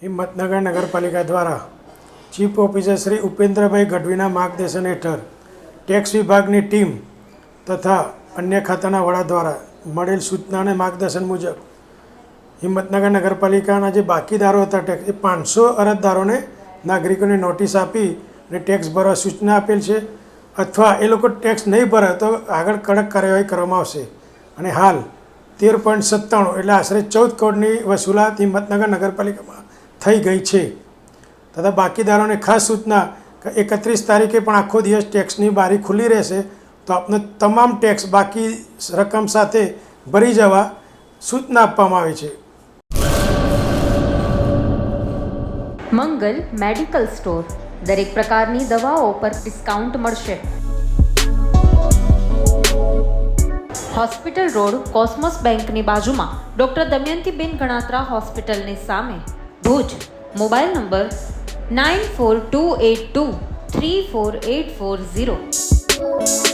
હિંમતનગર નગરપાલિકા દ્વારા chief officer Shri Upendrabhai ગઢવીના માર્ગદર્શન હેઠળ ટેક્સ વિભાગની ટીમ તથા અન્ય ખાતાના વડા દ્વારા મળેલ સૂચના અને માર્ગદર્શન મુજબ હિંમતનગર નગરપાલિકાના જે બાકીદારો હતા ટેક્સ એ 500 અરજદારોને નાગરિકોને નોટિસ આપી અને ટેક્સ ભરવા સૂચના આપેલ છે અથવા એ લોકો ટેક્સ નહીં ભરે તો આગળ કડક કાર્યવાહી કરવામાં આવશે અને હાલ 13.97 એટલે આશરે 14 કરોડની વસૂલાત હિંમતનગર નગરપાલિકામાં થઈ ગઈ છે તથા બાકીદારોને ખાસ સૂચના કે 31 તારીખે પણ આખો દિવસ ટેક્સની બારી ખુલ્લી રહેશે તો આપનો તમામ ટેક્સ બાકી રકમ સાથે ભરી જવા સૂચના આપવામાં આવી છે. મંગલ મેડિકલ સ્ટોર દરેક પ્રકારની દવાઓ પર ડિસ્કાઉન્ટ મળશે. હોસ્પિટલ રોડ કોસ્મોસ બેંકની બાજુમાં ડૉક્ટર દમયંતીબેન ગણાત્રા હોસ્પિટલની સામે ભુજ. Mobile number 9428234840.